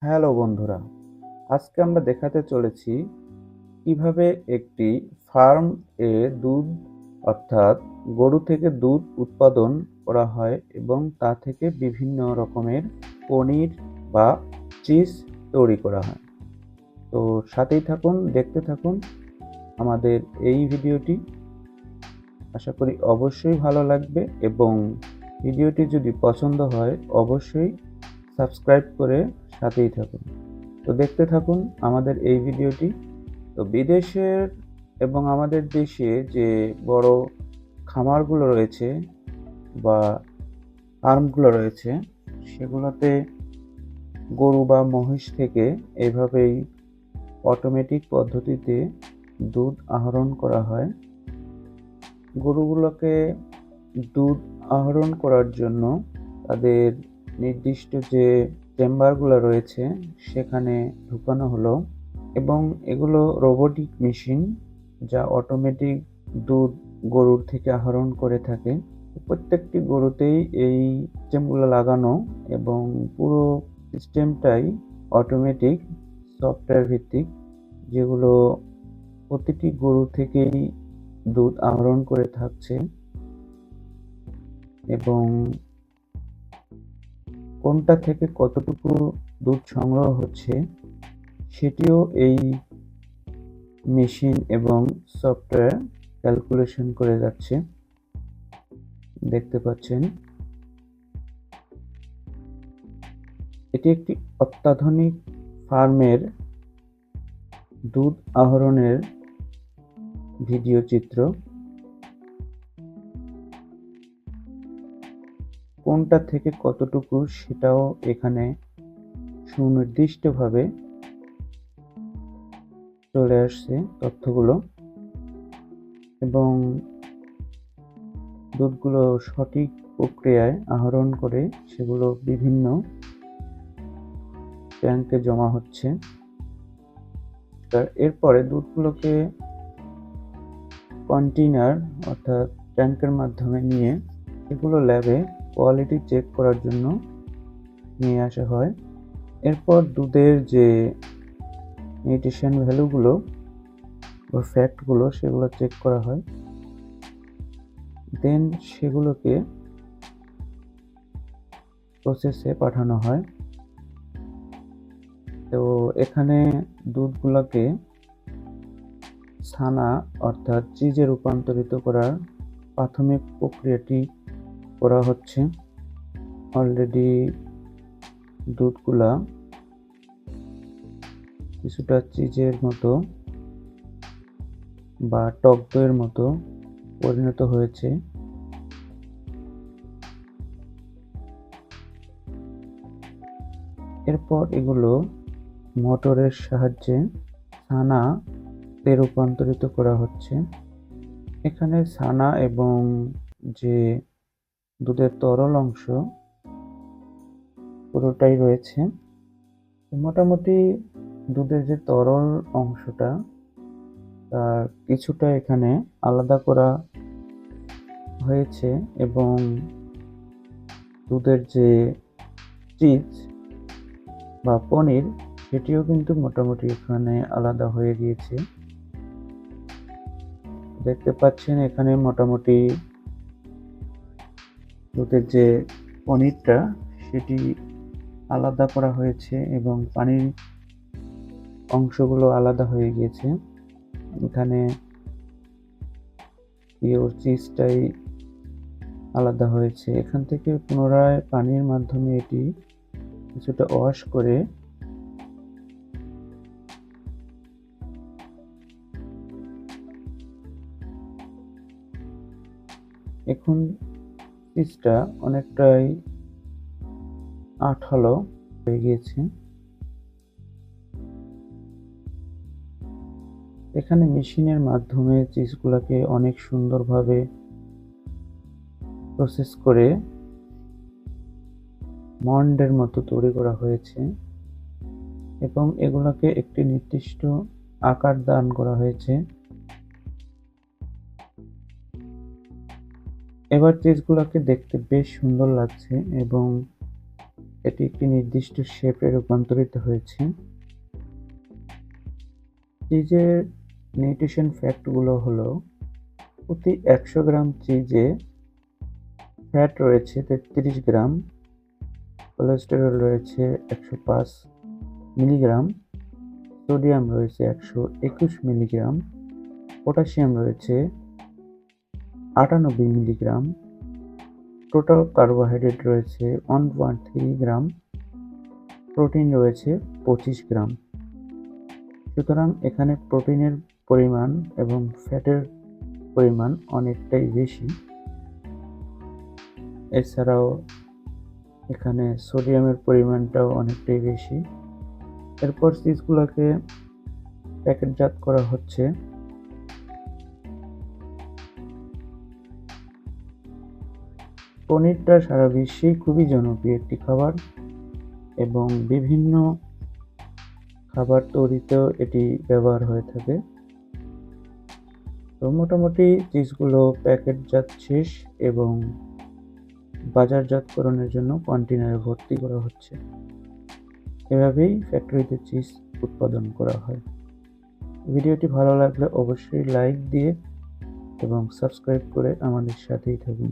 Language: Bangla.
হ্যালো বন্ধুরা, আজকে আমরা দেখাতে চলেছি কিভাবে একটি ফার্ম এ দুধ অর্থাৎ গরু থেকে দুধ উৎপাদন করা হয় এবং তা থেকে বিভিন্ন রকমের পনির বা চিজ তৈরি করা হয়। তো সাথেই থাকুন, দেখতে থাকুন আমাদের এই ভিডিওটি। আশা করি অবশ্যই ভালো লাগবে এবং ভিডিওটি যদি পছন্দ হয় অবশ্যই সাবস্ক্রাইব করে সাথেই থাকুন। তো দেখতে থাকুন আমাদের এই ভিডিওটি। তো বিদেশের এবং আমাদের দেশে যে বড় খামারগুলো রয়েছে বা ফার্মগুলো রয়েছে, সেগুলোতে গরু বা মহিষ থেকে এভাবেই অটোমেটিক পদ্ধতিতে দুধ আহরণ করা হয়। গরুগুলোকে দুধ আহরণ করার জন্য তাদের নির্দিষ্ট যে চেম্বারগুলো রয়েছে সেখানে ঢুকানো হলো এবং এগুলো রোবোটিক মেশিন যা অটোমেটিক দুধ গরুর থেকে আহরণ করে থাকে। প্রত্যেকটি গরুতেই এই সিস্টেমগুলো লাগানো এবং পুরো সিস্টেমটাই অটোমেটিক সফটওয়্যার ভিত্তিক, যেগুলো প্রতিটি গরু থেকেই দুধ আহরণ করে থাকছে এবং কোনটা থেকে কতটুকু দুধ সংগ্রহ হচ্ছে সেটিও এই মেশিন এবং সফটওয়্যার ক্যালকুলেশন করে যাচ্ছে। দেখতে পাচ্ছেন এটি একটি অত্যাধুনিক ফার্মের দুধ আহরণের ভিডিও চিত্র। কোনটা থেকে কতটুকু সেটাও এখানে সুনির্দিষ্টভাবে চলে আসছে তথ্যগুলো এবং দুধগুলো সঠিক প্রক্রিয়ায় আহরণ করে সেগুলো বিভিন্ন ট্যাঙ্কে জমা হচ্ছে। এরপরে দুধগুলোকে কন্টেইনার অর্থাৎ ট্যাঙ্কের মাধ্যমে নিয়ে এগুলো ল্যাবে কোয়ালিটি চেক করার জন্য নিয়ে আসা হয়। এরপর দুধের যে নিউট্রিশন ভ্যালুগুলো বা ফ্যাক্টগুলো সেগুলো চেক করা হয়, দেন সেগুলোকে প্রসেসে পাঠানো হয়। তো এখানে দুধগুলোকে ছানা অর্থাৎ চিজে রূপান্তরিত করার প্রাথমিক প্রক্রিয়াটি করা হচ্ছে। অলরেডি দুধগুলা কিছুটা চিজের মতো বা টক দইয়ের মতো পরিণত হয়েছে। এরপর এগুলো মোটরের সাহায্যে ছানাতে রূপান্তরিত করা হচ্ছে। এখানে ছানা এবং যে দুধের তরল অংশ পুরোটাই রয়েছে। মোটামুটি দুধের যে তরল অংশটা তার কিছুটা এখানে আলাদা করা হয়েছে এবং দুধের যে চিজ বা পনির সেটিও কিন্তু মোটামুটি এখানে আলাদা হয়ে গিয়েছে। দেখতে পাচ্ছেন এখানে মোটামুটি দুধের যে পনিরটা সেটি আলাদা করা হয়েছে এবং পানির অংশগুলো আলাদা হয়ে গিয়েছে। এখানে পিওর চিজটাই আলাদা হয়েছে। এখান থেকে পুনরায় পানির মাধ্যমে এটি কিছুটা ওয়াশ করে এখন চিজটা অনেকটাই আঠালো হয়ে গিয়েছে। এখানে মেশিনের মাধ্যমে চিজগুলোকে অনেক সুন্দরভাবে প্রসেস করে মন্ডের মতো তৈরি করা হয়েছে এবং এগুলোকে একটি নির্দিষ্ট আকার দান করা হয়েছে। এবার চিজগুলোকে দেখতে বেশ সুন্দর লাগছে এবং এটি একটি নির্দিষ্ট শেপে রূপান্তরিত হয়েছে। চিজের নিউট্রিশন ফ্যাক্টগুলো হলো, প্রতি 100 গ্রাম চিজে ফ্যাট রয়েছে 33 গ্রাম, কোলেস্টেরল রয়েছে 105 মিলিগ্রাম, সোডিয়াম রয়েছে 121 মিলিগ্রাম, পটাশিয়াম রয়েছে 98 মিলিগ্রাম, টোটাল কার্বোহাইড্রেট রয়েছে 1.3 গ্রাম, প্রোটিন রয়েছে 25 গ্রাম। সুতরাং এখানে প্রোটিনের পরিমাণ এবং ফ্যাটের পরিমাণ অনেকটাই বেশি। এছাড়াও এখানে সোডিয়ামের পরিমাণটাও অনেকটাই বেশি। এরপর চিজগুলোকে প্যাকেটজাত করা হচ্ছে। পনিরটা সারা বিশ্বেই খুবই জনপ্রিয় একটি খাবার এবং বিভিন্ন খাবার তৈরিতেও এটি ব্যবহার হয়ে থাকে। তো মোটামুটি চিজগুলো প্যাকেটজাত শেষ এবং বাজারজাতকরণের জন্য কন্টেনারে ভর্তি করা হচ্ছে। এভাবেই ফ্যাক্টরিতে চিজ উৎপাদন করা হয়। ভিডিওটি ভালো লাগলে অবশ্যই লাইক দিয়ে এবং সাবস্ক্রাইব করে আমাদের সাথেই থাকুন।